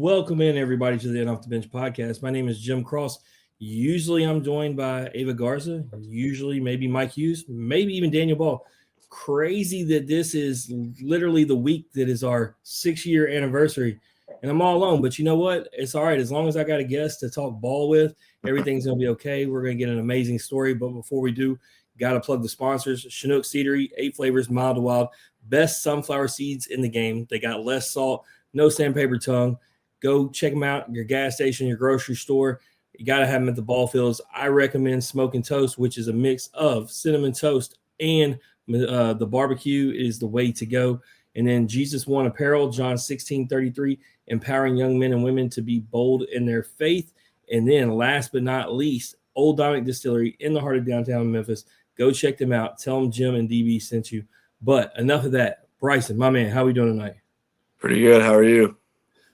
Welcome in, everybody, to the Off the Bench podcast. My name is Jim Cross. Usually I'm joined by Ava Garza, usually maybe Mike Hughes, maybe even Daniel Ball. Crazy that this is literally the week that is our 6-year anniversary, and I'm all alone. But you know what? It's all right. As long as I got a guest to talk ball with, everything's going to be okay. We're going to get an amazing story. But before we do, got to plug the sponsors. Chinook Seedery, 8 flavors, mild to wild, best sunflower seeds in the game. They got less salt, no sandpaper tongue. Go check them out at your gas station, your grocery store. You got to have them at the ball fields. I recommend Smoking Toast, which is a mix of cinnamon toast and the barbecue is the way to go. And then Jesus One Apparel, John 16:33, empowering young men and women to be bold in their faith. And then last but not least, Old Dominic Distillery in the heart of downtown Memphis. Go check them out. Tell them Jim and DB sent you. But enough of that. Bryson, my man, how we doing tonight? Pretty good. How are you?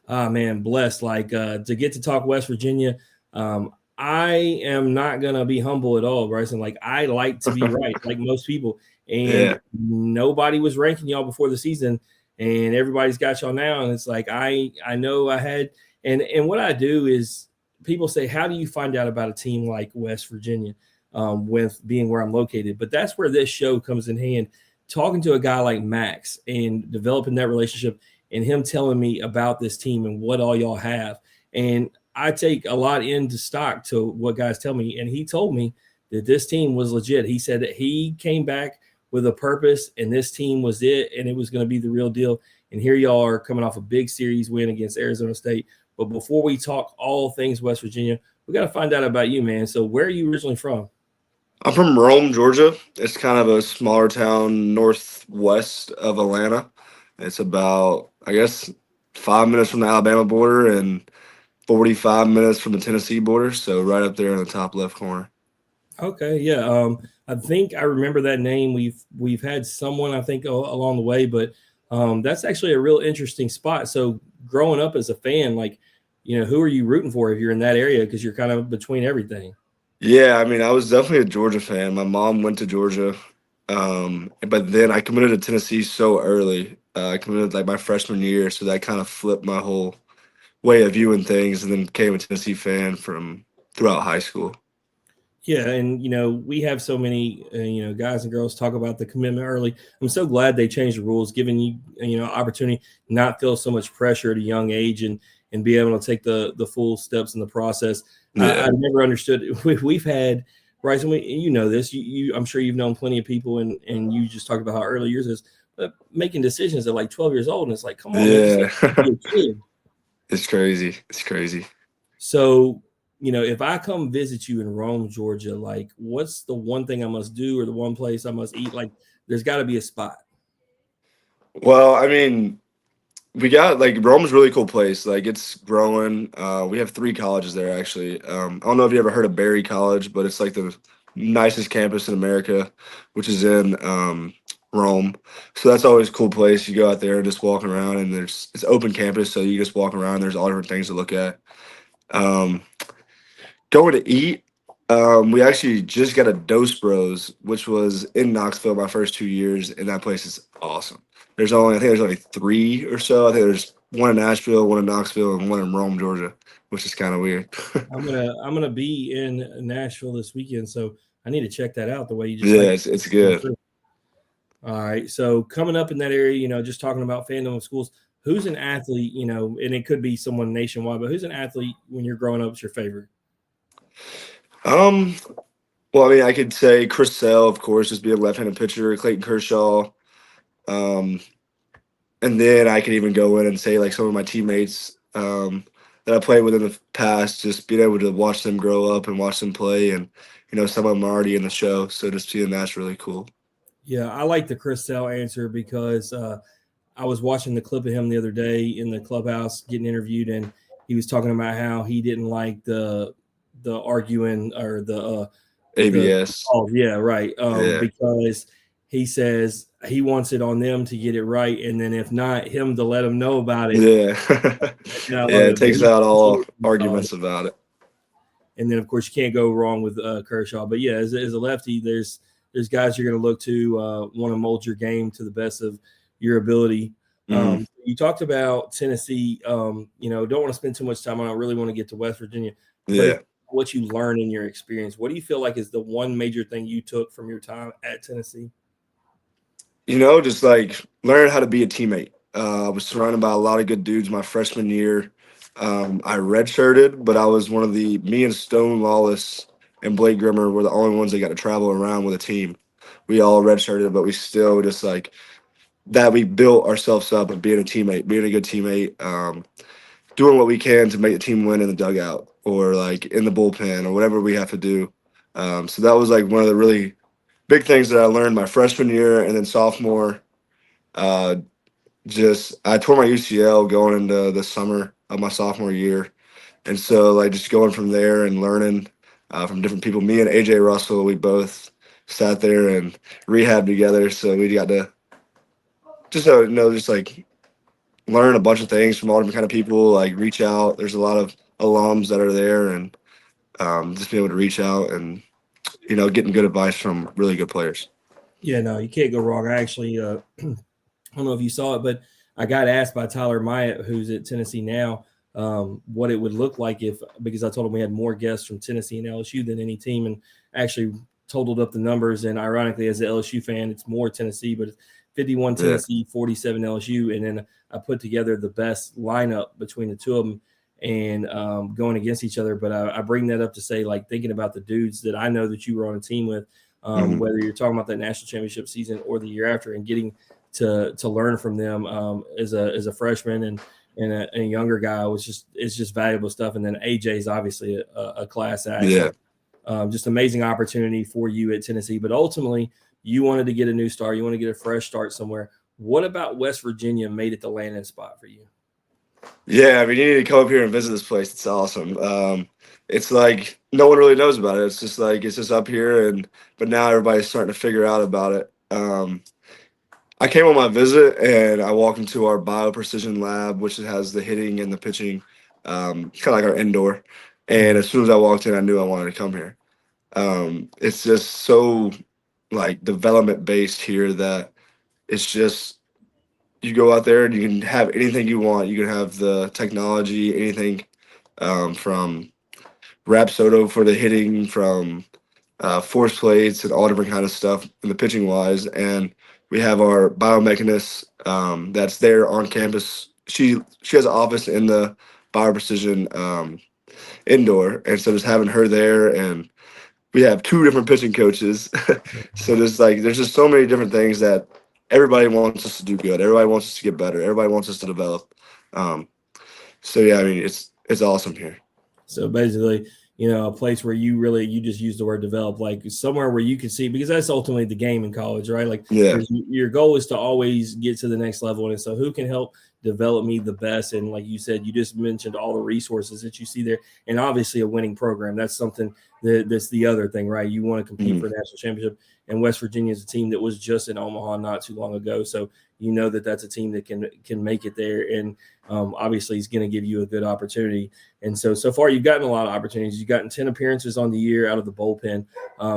Man, blessed. To get to talk West Virginia, I am not going to be humble at all, Bryson. I like to be right, like most people. And Nobody was ranking y'all before the season, and everybody's got y'all now. And it's like I know I had – and what I do is people say, how do you find out about a team like West Virginia with being where I'm located? But that's where this show comes in hand, talking to a guy like Max and developing that relationship – and him telling me about this team and what all y'all have. And I take a lot into stock to what guys tell me. And he told me that this team was legit. He said that he came back with a purpose and this team was it, and it was going to be the real deal. And here y'all are coming off a big series win against Arizona State. But before we talk all things West Virginia, we got to find out about you, man. So where are you originally from? I'm from Rome, Georgia. It's kind of a smaller town northwest of Atlanta. It's about, 5 minutes from the Alabama border and 45 minutes from the Tennessee border. So right up there in the top left corner. Okay, yeah. I think I remember that name. We've had someone, I think, along the way, but that's actually a real interesting spot. So growing up as a fan, who are you rooting for if you're in that area? Because you're kind of between everything. Yeah, I was definitely a Georgia fan. My mom went to Georgia, but then I committed to Tennessee so early. I committed my freshman year, so that kind of flipped my whole way of viewing things, and then became a Tennessee fan from throughout high school. Yeah, and we have so many guys and girls talk about the commitment early. I'm so glad they changed the rules, giving you opportunity, not feel so much pressure at a young age, and be able to take the full steps in the process. Yeah. I never understood. We've had Bryson. This. I'm sure you've known plenty of people, and you just talked about how early yours is. But making decisions at 12 years old, and it's like, come on, yeah, man, kid. It's crazy. It's crazy. So, if I come visit you in Rome, Georgia, what's the one thing I must do or the one place I must eat? There's got to be a spot. Well, we got Rome's a really cool place. It's growing. We have 3 colleges there actually. I don't know if you ever heard of Berry College, but it's the nicest campus in America, which is in Rome. So that's always a cool place. You go out there and just walking around, and it's open campus, so you just walk around. There's all different things to look at. Going to eat. We actually just got a Dos Bros, which was in Knoxville my first 2 years, and that place is awesome. I think there's only 3 or so. I think there's one in Nashville, one in Knoxville, and one in Rome, Georgia, which is kind of weird. I'm gonna be in Nashville this weekend, so I need to check that out. The way you just it's good. All right, so coming up in that area, just talking about fandom of schools. Who's an athlete, and it could be someone nationwide, but who's an athlete when you're growing up is your favorite? Well, I could say Chris Sale, of course, just being a left-handed pitcher, Clayton Kershaw. And then I could even go in and say some of my teammates that I played with in the past, just being able to watch them grow up and watch them play, and some of them are already in the show, so just seeing that's really cool. Yeah, I like the Chris Sale answer because I was watching the clip of him the other day in the clubhouse getting interviewed, and he was talking about how he didn't like the arguing or the ABS. Yeah, right. Because he says he wants it on them to get it right, and then if not, him to let them know about it. Yeah. It takes out all arguments about it. And then, of course, you can't go wrong with Kershaw. But yeah, as a lefty, there's guys you're going to look to want to mold your game to the best of your ability. You talked about Tennessee. Don't want to spend too much time on it. I really want to get to West Virginia. But Yeah. what you learned in your experience, what do you feel like is the one major thing you took from your time at Tennessee? Just like learn how to be a teammate. I was surrounded by a lot of good dudes my freshman year. I redshirted, but I was me and Stone Lawless and Blake Grimmer were the only ones that got to travel around with a team. We all redshirted, but we still just like that. We built ourselves up of being a teammate, being a good teammate, doing what we can to make the team win in the dugout or like in the bullpen or whatever we have to do. So that was like one of the really big things that I learned my freshman year and then sophomore. Uh, I tore my UCL going into the summer of my sophomore year, and so like just going from there and learning from different people. Me and AJ Russell, we both sat there and rehab together, so we got to just like learn a bunch of things from all different kind of people. Like reach out. There's a lot of alums that are there, and just be able to reach out and getting good advice from really good players. Yeah, no, you can't go wrong. I actually, I don't know if you saw it, but I got asked by Tyler Myatt, who's at Tennessee now, what it would look like because I told him we had more guests from Tennessee and LSU than any team, and actually totaled up the numbers. And ironically, as an LSU fan, it's more Tennessee, but it's 51 Tennessee, 47 LSU. And then I put together the best lineup between the two of them and going against each other. But I bring that up to say, like, thinking about the dudes that I know that you were on a team with, whether you're talking about that national championship season or the year after, and getting to learn from them as a freshman and a younger guy it's just valuable stuff. And then AJ is obviously a class act. Yeah. So, just amazing opportunity for you at Tennessee. But ultimately, you wanted to get a new start. You want to get a fresh start somewhere. What about West Virginia made it the landing spot for you? Yeah, I mean, you need to come up here and visit this place. It's awesome. It's like no one really knows about it. It's just up here, but now everybody's starting to figure out about it. I came on my visit and I walked into our bio precision lab, which has the hitting and the pitching, kind of like our indoor. And as soon as I walked in, I knew I wanted to come here. It's just so like development based here that it's just you go out there and you can have anything you want. You can have the technology, anything from Rapsodo for the hitting, from force plates and all different kind of stuff in the pitching wise. And we have our biomechanist that's there on campus. She has an office in the bioprecision indoor, and so just having her there, and we have two different pitching coaches. So there's just so many different things that everybody wants us to do good. Everybody wants us to get better. Everybody wants us to develop. So yeah, I mean it's awesome here. So basically, a place where you just use the word develop, like somewhere where you can see, because that's ultimately the game in college, right? Like your goal is to always get to the next level. And so who can help develop me the best? And like you said, you just mentioned all the resources that you see there, and obviously a winning program. That's something that's the other thing, right? You want to compete for a national championship, and West Virginia is a team that was just in Omaha not too long ago. So that's a team that can make it there, and obviously he's going to give you a good opportunity. And so far you've gotten a lot of opportunities. You've gotten 10 appearances on the year out of the bullpen.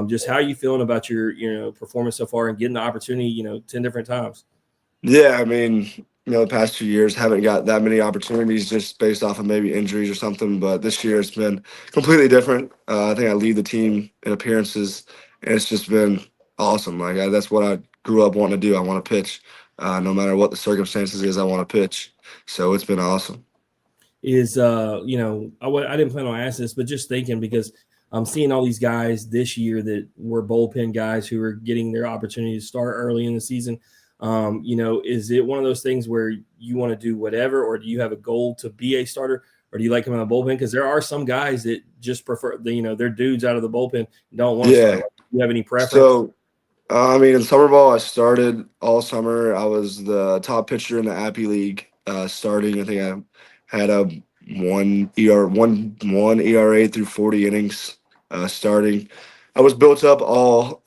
Just how are you feeling about your performance so far and getting the opportunity 10 different times? Yeah, I mean, the past 2 years haven't got that many opportunities just based off of maybe injuries or something. But this year it's been completely different. I think I lead the team in appearances, and it's just been awesome. Like that's what I grew up wanting to do. I want to pitch, no matter what the circumstances is. I want to pitch, so it's been awesome. I didn't plan on asking this, but just thinking, because I'm seeing all these guys this year that were bullpen guys who are getting their opportunity to start early in the season. Is it one of those things where you want to do whatever, or do you have a goal to be a starter, or do you like coming out of the bullpen? Because there are some guys that just prefer they're dudes out of the bullpen, don't want to start. Like, do you have any preference? So, I mean, in summer ball, I started all summer. I was the top pitcher in the Appy League starting. I think I had a 1 ERA through 40 innings starting. I was built up all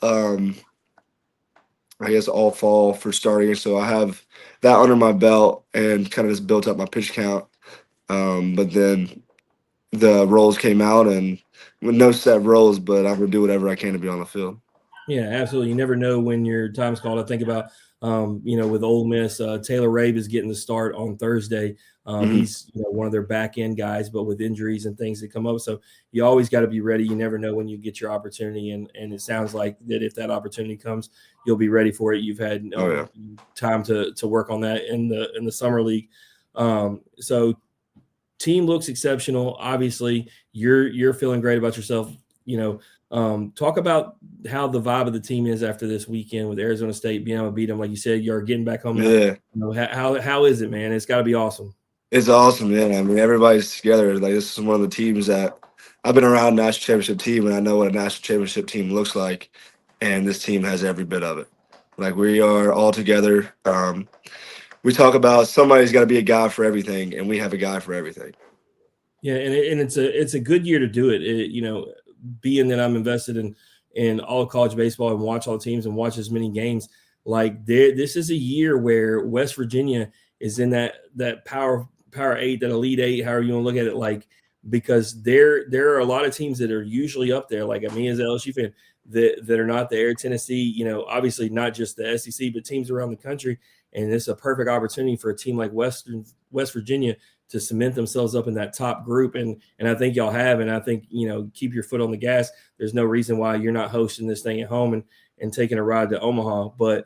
all fall for starting. So I have that under my belt and kind of just built up my pitch count. But then the roles came out, and with no set roles, but I'm going to do whatever I can to be on the field. Yeah, absolutely. You never know when your time's called. I think about with Ole Miss. Taylor Rabe is getting the start on Thursday. He's one of their back end guys, but with injuries and things that come up. So you always got to be ready. You never know when you get your opportunity. And it sounds like that if that opportunity comes, you'll be ready for it. You've had time to work on that in the summer league. So team looks exceptional. Obviously you're feeling great about yourself. Talk about how the vibe of the team is after this weekend with Arizona State being able to beat them. Like you said, you're getting back home now. Yeah. How is it, man? It's got to be awesome. It's awesome, yeah. I mean, everybody's together. Like, this is one of the teams that I've been around a national championship team, and I know what a national championship team looks like, and this team has every bit of it. Like, we are all together. We talk about somebody's got to be a guy for everything, and we have a guy for everything. Yeah, and it's a good year to do it. Being that I'm invested in all of college baseball and watch all the teams and watch as many games, like this is a year where West Virginia is in that power 8, that elite 8, however you want to look at it, like, because there are a lot of teams that are usually up there, like me as an LSU fan, that are not there. Tennessee, obviously not just the SEC, but teams around the country. And it's a perfect opportunity for a team like West Virginia to cement themselves up in that top group. And I think y'all have, and I think, keep your foot on the gas. There's no reason why you're not hosting this thing at home and taking a ride to Omaha. But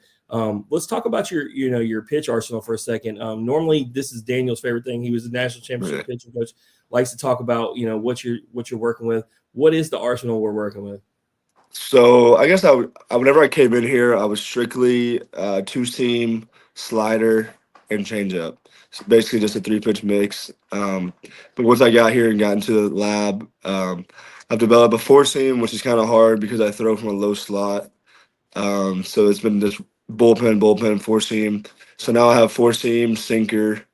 let's talk about your pitch arsenal for a second. Normally this is Daniel's favorite thing. He was a national championship pitching coach, likes to talk about, what you're working with. What is the arsenal we're working with? So I guess whenever I came in here, I was strictly two-seam, slider, and changeup. So basically just a 3-pitch mix. But once I got here and got into the lab, I've developed a 4-seam, which is kind of hard because I throw from a low slot. So it's been this bullpen, 4-seam. So now I have 4-seam, sinker,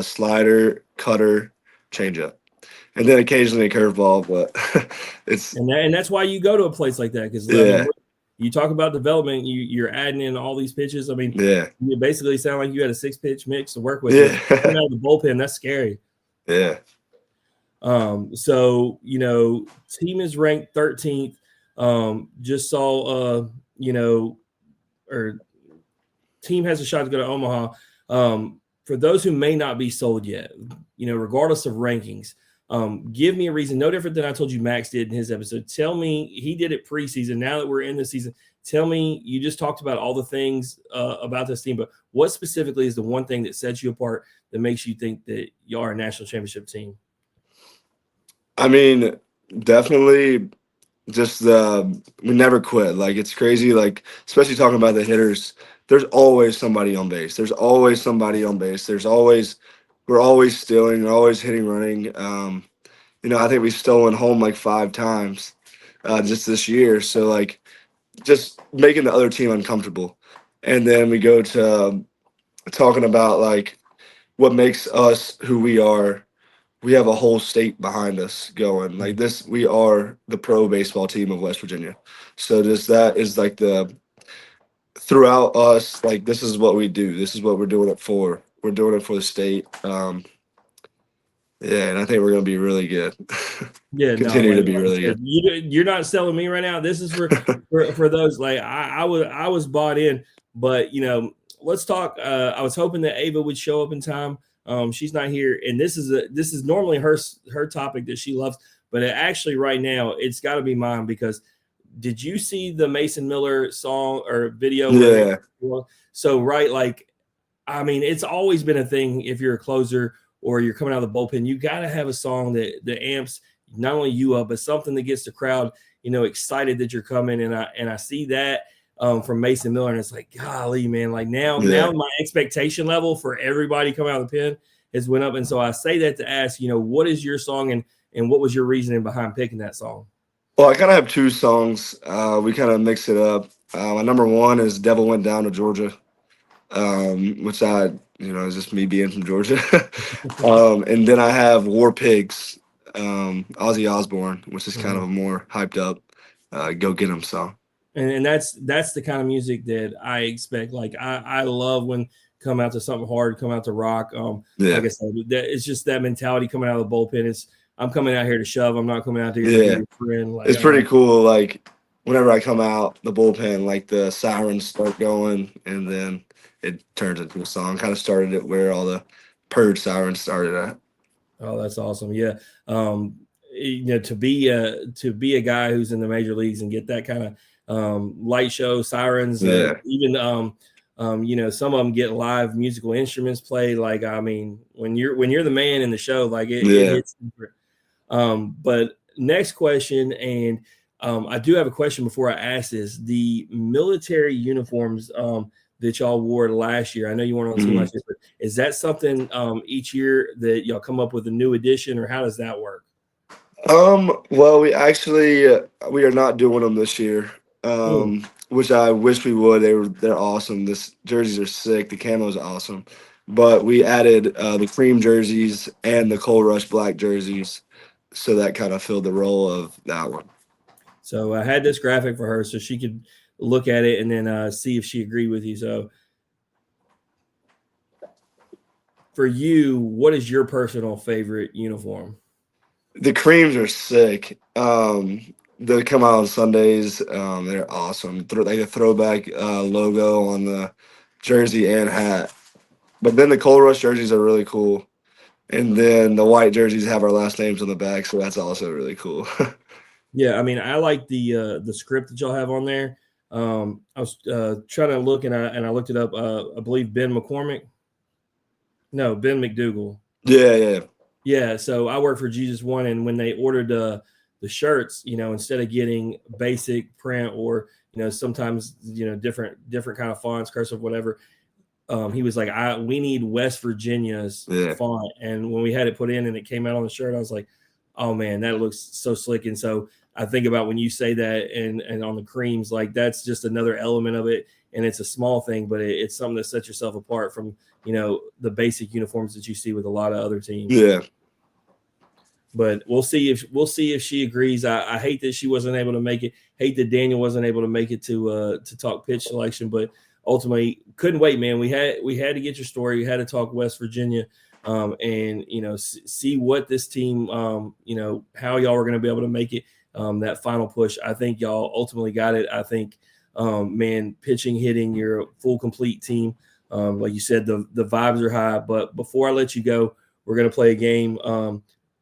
slider, cutter, changeup. And then occasionally a curveball, but it's and that's why you go to a place like that, because you talk about development, you're adding in all these pitches. I mean, you basically sound like you had a 6-pitch mix to work with. Coming out of the bullpen, that's scary. Yeah. So team is ranked 13th. Just saw or team has a shot to go to Omaha. For those who may not be sold yet, regardless of rankings. Give me a reason, no different than I told you Max did in his episode. Tell me, he did it preseason. Now that we're in the season, tell me, you just talked about all the things about this team, but what specifically is the one thing that sets you apart that makes you think that you are a national championship team? I mean, definitely just we never quit. Like, it's crazy. Like, especially talking about the hitters, there's always somebody on base. We're always stealing, we're always hitting, running. I think we've stolen home like 5 times just this year. So, like, just making the other team uncomfortable. And then we go to talking about, like, what makes us who we are. We have a whole state behind us going. Like this, we are the pro baseball team of West Virginia. So that is like throughout us, like, this is what we do. This is what we're doing it for. We're doing it for the state. And I think we're going to be really good. Continue to be really good. You're not selling me right now. This is for those, like, I was bought in, but let's talk. I was hoping that Ava would show up in time. She's not here, and this is normally her topic that she loves, but actually right now it's got to be mine, because did you see the Mason Miller song or video? Yeah. So like, I mean, it's always been a thing. If you're a closer or you're coming out of the bullpen, you got to have a song that amps not only you up, but something that gets the crowd, excited that you're coming. And I see that from Mason Miller, and it's like, golly, man, like now my expectation level for everybody coming out of the pen has went up. And so I say that to ask, what is your song, and what was your reasoning behind picking that song? Well, I kind of have 2 songs. We kind of mix it up. My number 1 is Devil Went Down to Georgia, which is just me being from Georgia. And then I have War Pigs, Ozzy Osbourne, which is kind of a more hyped up go get 'em song. And that's the kind of music that I expect. Like, I love when come out to something hard, come out to rock. Like I said, it's just that mentality coming out of the bullpen. I'm coming out here to shove. I'm not coming out here to be your friend. Like, it's pretty cool. Like, whenever I come out the bullpen, like the sirens start going, and then it turns into a song. Kind of started it where all the purge sirens started at. Oh, that's awesome. Yeah. To be a guy who's in the major leagues and get that kind of light show sirens, even some of them get live musical instruments played. Like, I mean, when you're the man in the show, like it hits different. But next question, and I do have a question before I ask this: the military uniforms that y'all wore last year. I know you weren't on the team last year, but is that something each year that y'all come up with a new edition, or how does that work? Well, we are not doing them this year. Which I wish we would. They're awesome. This jerseys are sick. The camo is awesome. But we added the cream jerseys and the Cold Rush black jerseys, so that kind of filled the role of that one. So I had this graphic for her so she could look at it and then see if she agreed with you. So for you, what is your personal favorite uniform? The creams are sick. They come out on Sundays. They're awesome. Like a throwback logo on the jersey and hat. But then the Cold Rush jerseys are really cool. And then the white jerseys have our last names on the back, so that's also really cool. Yeah, I mean, I like the script that y'all have on there. I was trying to look, and I looked it up. I believe Ben McCormick. No, Ben McDougal. Yeah. So I work for Jesus One, and when they ordered the shirts, instead of getting basic print or sometimes different kind of fonts, cursive, whatever, he was like, we need West Virginia's font. And when we had it put in and it came out on the shirt, I was like, oh man, that looks so slick. And so I think about when you say that and on the creams, like that's just another element of it. And it's a small thing, but it's something that sets yourself apart from, the basic uniforms that you see with a lot of other teams. Yeah. But we'll see if she agrees. I hate that she wasn't able to make it. Hate that Daniel wasn't able to make it to talk pitch selection, but ultimately couldn't wait, man. We had to get your story. We had to talk West Virginia, and see what this team, how y'all were going to be able to make it that final push. I think y'all ultimately got it. I think, man, pitching, hitting, you're a full complete team. Like you said, the vibes are high. But before I let you go, we're going to play a game.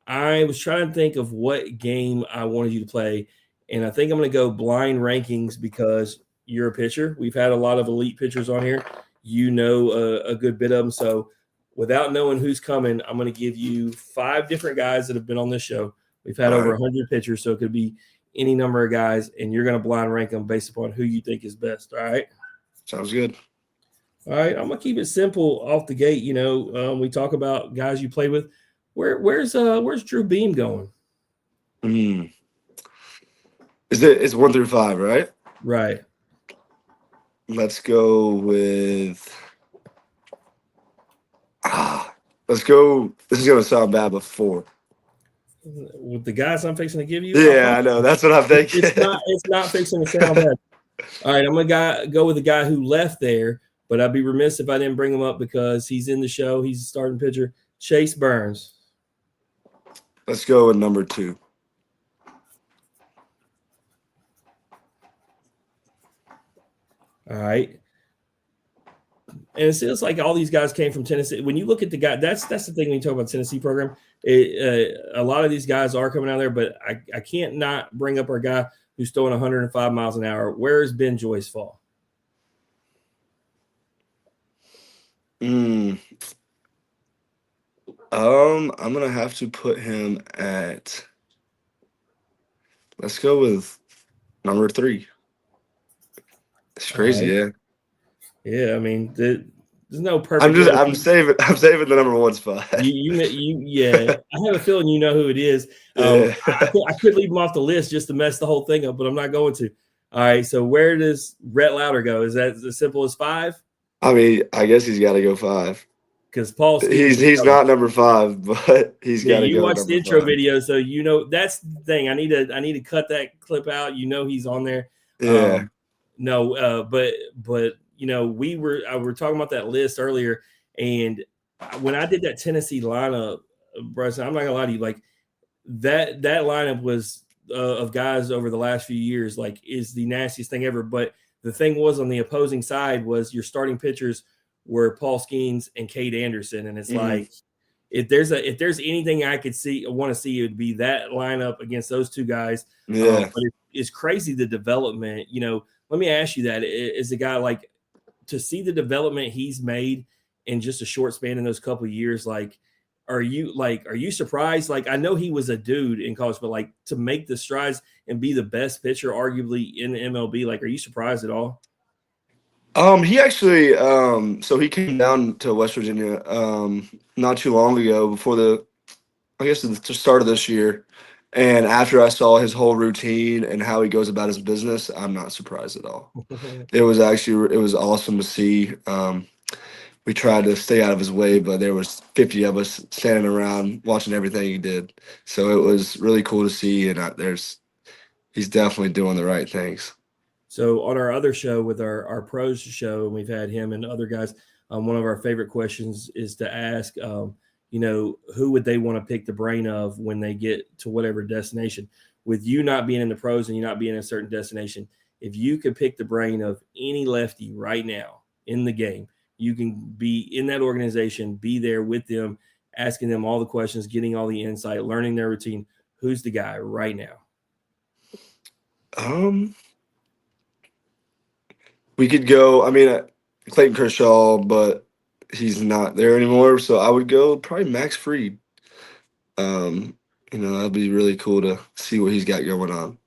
I was trying to think of what game I wanted you to play, and I think I'm going to go blind rankings because you're a pitcher. We've had a lot of elite pitchers on here. A good bit of them. So without knowing who's coming, I'm going to give you 5 different guys that have been on this show. We've had over 100 pitchers, so it could be any number of guys, and you're going to blind rank them based upon who you think is best. All right? Sounds good. All right. I'm going to keep it simple off the gate. We talk about guys you play with. Where's Drew Beam going? It's 1 through 5, right? Right. Let's go with let's go. This is gonna sound bad, but 4. With the guys I'm fixing to give you? Yeah, I know. That's what I'm thinking. It's not fixing to sound bad. All right, I'm gonna go with the guy who left there, but I'd be remiss if I didn't bring him up because he's in the show. He's a starting pitcher, Chase Burns. Let's go with number 2. All right. And it feels like all these guys came from Tennessee. When you look at the guy, that's the thing when you talk about Tennessee program. A lot of these guys are coming out there, but I can't not bring up our guy who's throwing 105 miles an hour. Where is Ben Joyce fall? I'm gonna have to put him at. Let's go with number 3. It's crazy, right. Yeah. I mean, there's no perfect. I'm saving the number 1 spot. Yeah. I have a feeling you know who it is. I could leave him off the list just to mess the whole thing up, but I'm not going to. All right. So where does Rhett Lauder go? Is that as simple as 5? I mean, I guess he's got to go 5. Because Paul Stevens he's not number 5, but he's got to go. You watched the intro 5. video, so that's the thing. I need to cut that clip out. He's on there. Yeah. But we were talking about that list earlier, and when I did that Tennessee lineup, Bryson, I'm not gonna lie to you, like that lineup was of guys over the last few years, like, is the nastiest thing ever. But the thing was, on the opposing side was your starting pitchers were Paul Skeens and Cade Anderson, and it's like, if there's anything I want to see, it would be that lineup against those two guys. Yeah. But it's crazy, the development. Let me ask you that: is a guy like, to see the development he's made in just a short span in those couple of years? Like, are you surprised? Like, I know he was a dude in college, but like, to make the strides and be the best pitcher arguably in the MLB, like, are you surprised at all? He actually, so he came down to West Virginia, not too long ago, before I guess the start of this year. And after I saw his whole routine and how he goes about his business, I'm not surprised at all. It was awesome to see. We tried to stay out of his way, but there was 50 of us standing around watching everything he did. So it was really cool to see, and he's definitely doing the right things. So on our other show, with our pros show, and we've had him and other guys, one of our favorite questions is to ask, who would they want to pick the brain of when they get to whatever destination? With you not being in the pros and you not being in a certain destination, if you could pick the brain of any lefty right now in the game, you can be in that organization, be there with them, asking them all the questions, getting all the insight, learning their routine. Who's the guy right now? We could go, Clayton Kershaw, but he's not there anymore. So I would go probably Max Fried. That'd be really cool to see what he's got going on.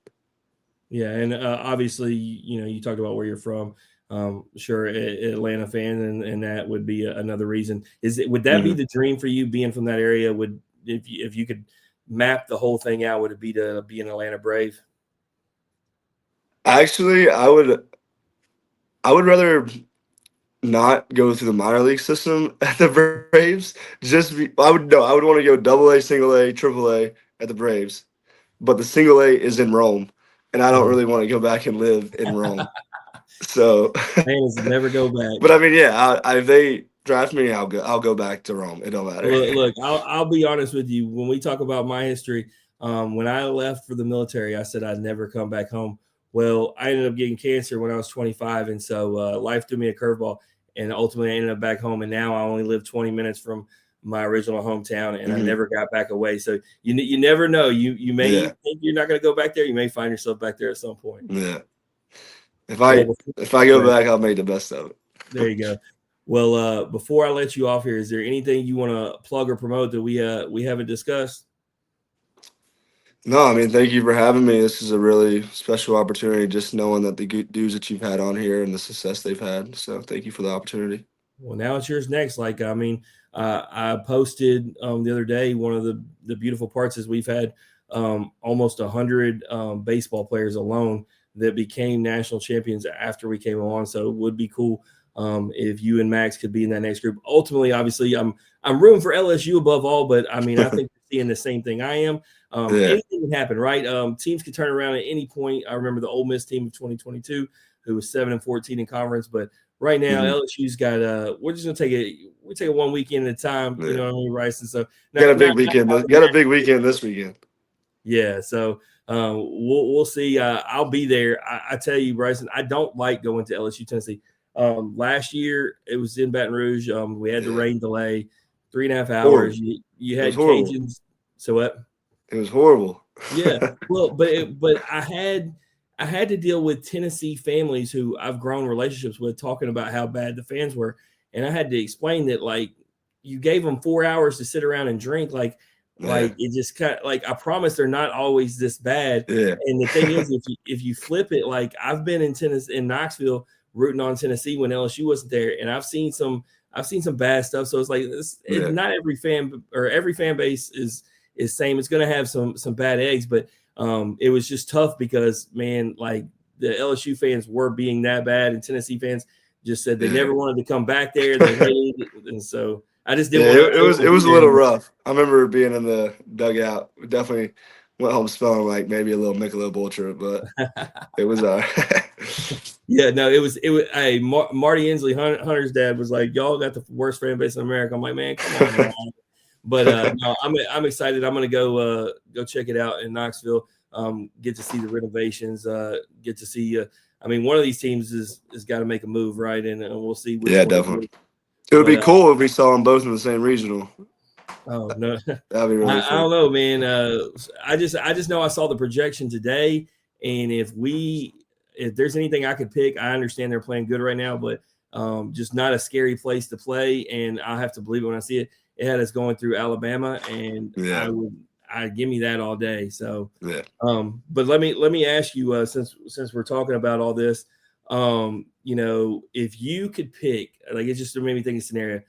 Yeah, and obviously, you talked about where you're from. Sure, Atlanta fan, and that would be another reason. Would that be the dream for you, being from that area? If you could map the whole thing out, would it be to be an Atlanta Brave? Actually, I would rather not go through the minor league system at the Braves. I would want to go AA, single A, triple A at the Braves, but the single A is in Rome, and I don't really want to go back and live in Rome. So fans never go back. But if they draft me, I'll go back to Rome. It don't matter. Look, I'll be honest with you. When we talk about my history, when I left for the military, I said I'd never come back home. Well, I ended up getting cancer when I was 25, and so life threw me a curveball, and ultimately I ended up back home. And now I only live 20 minutes from my original hometown, and I never got back away. So you never know. You may think you're not going to go back there. You may find yourself back there at some point. Yeah. If I go back, I'll make the best of it. There you go. Well, before I let you off here, is there anything you want to plug or promote that we haven't discussed? No, thank you for having me. This is a really special opportunity, just knowing that the good dudes that you've had on here and the success they've had. So thank you for the opportunity. Well, now it's yours next. I posted the other day, one of the beautiful parts is we've had almost 100 baseball players alone that became national champions after we came on. So it would be cool if you and Max could be in that next group. Ultimately, obviously, I'm rooting for LSU above all, but I think you're seeing the same thing I am. Anything can happen, right? Teams can turn around at any point. I remember the Ole Miss team of 2022, who was 7-14 in conference, but right now LSU's got we're just gonna take it 1 weekend at a time. You know what I mean, Bryson? So got a big weekend this weekend. Yeah, so we'll see. I'll be there. I tell you, Bryson, I don't like going to LSU Tennessee. Last year it was in Baton Rouge. We had the rain delay, 3.5 hours. You had Cajuns. So what? It was horrible. Yeah. Well, but I had to deal with Tennessee families who I've grown relationships with, talking about how bad the fans were, and I had to explain that, like, you gave them 4 hours to sit around and drink, like it just kind of, like, I promise they're not always this bad. Yeah. And the thing is, if you flip it, like, I've been in Knoxville rooting on Tennessee when LSU wasn't there, and I've seen some bad stuff. So it's like not every fan or every fan base is same. It's going to have some bad eggs, but it was just tough because, man, like, the LSU fans were being that bad, and Tennessee fans just said they never wanted to come back there. They hated it, and so I just didn't. It was a little rough. I remember being in the dugout. We definitely went home smelling like maybe a little Michelob Ultra, but it was Yeah, no, it was. Hey, Marty Inslee, Hunter's dad, was like, "Y'all got the worst fan base in America." I'm like, man, come on, man. But no, I'm excited. I'm gonna go check it out in Knoxville. get to see the renovations, get to see. I mean, one of these teams is got to make a move, right? And we'll see which one. Definitely. It would be cool if we saw them both in the same regional. Oh no, that'd be really I don't know, man. I just know I saw the projection today, and if there's anything I could pick, I understand they're playing good right now, but just not a scary place to play, and I have to believe it when I see it. It had us going through Alabama, and I'd give me that all day. So, but let me ask you, since we're talking about all this, if you could pick, like, it just made me think of a scenario.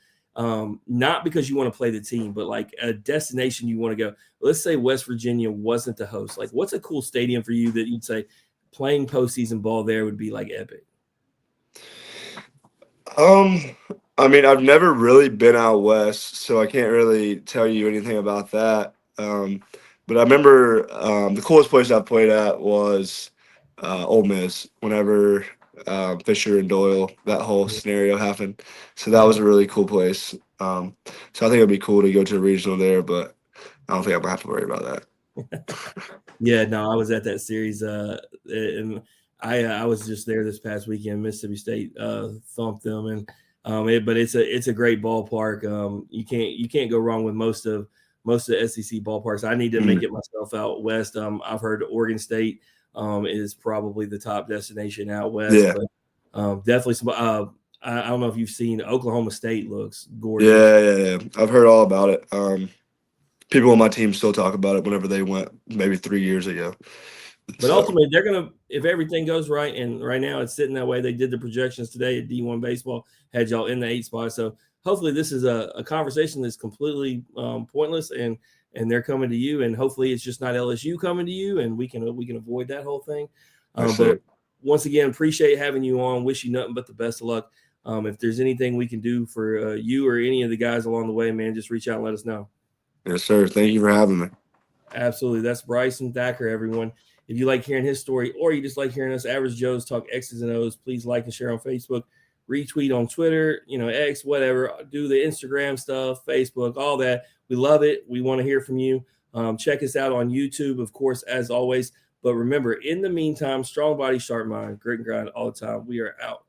Not because you want to play the team, but like a destination you want to go. Let's say West Virginia wasn't the host. Like, what's a cool stadium for you that you'd say playing postseason ball there would be like epic? I mean, I've never really been out west, so I can't really tell you anything about that. But I remember the coolest place I played at was Ole Miss. Whenever Fisher and Doyle, that whole scenario happened, so that was a really cool place. So I think it'd be cool to go to a regional there, but I don't think I'm gonna have to worry about that. Yeah, no, I was at that series, and I was just there this past weekend. Mississippi State thumped them, and but it's a great ballpark. You can't go wrong with most of the SEC ballparks. I need to make it myself out west. I've heard Oregon State is probably the top destination out west. Yeah. But definitely some. I don't know if you've seen Oklahoma State looks gorgeous. Yeah. I've heard all about it. People on my team still talk about it whenever they went maybe 3 years ago. But ultimately, they're going to, if everything goes right, and right now it's sitting that way. They did the projections today at D1 Baseball, had y'all in the 8th spot. So hopefully this is a conversation that's completely pointless, and they're coming to you, and hopefully it's just not LSU coming to you, and we can avoid that whole thing. But once again, appreciate having you on. Wish you nothing but the best of luck. If there's anything we can do for you or any of the guys along the way, man, just reach out and let us know. Yes, sir. Thank you for having me. Absolutely. That's Bryson Thacker, everyone. If you like hearing his story, or you just like hearing us average Joes talk X's and O's, please like and share on Facebook, retweet on Twitter, X, whatever. Do the Instagram stuff, Facebook, all that. We love it. We want to hear from you. Check us out on YouTube, of course, as always. But remember, in the meantime, strong body, sharp mind, grit and grind all the time. We are out.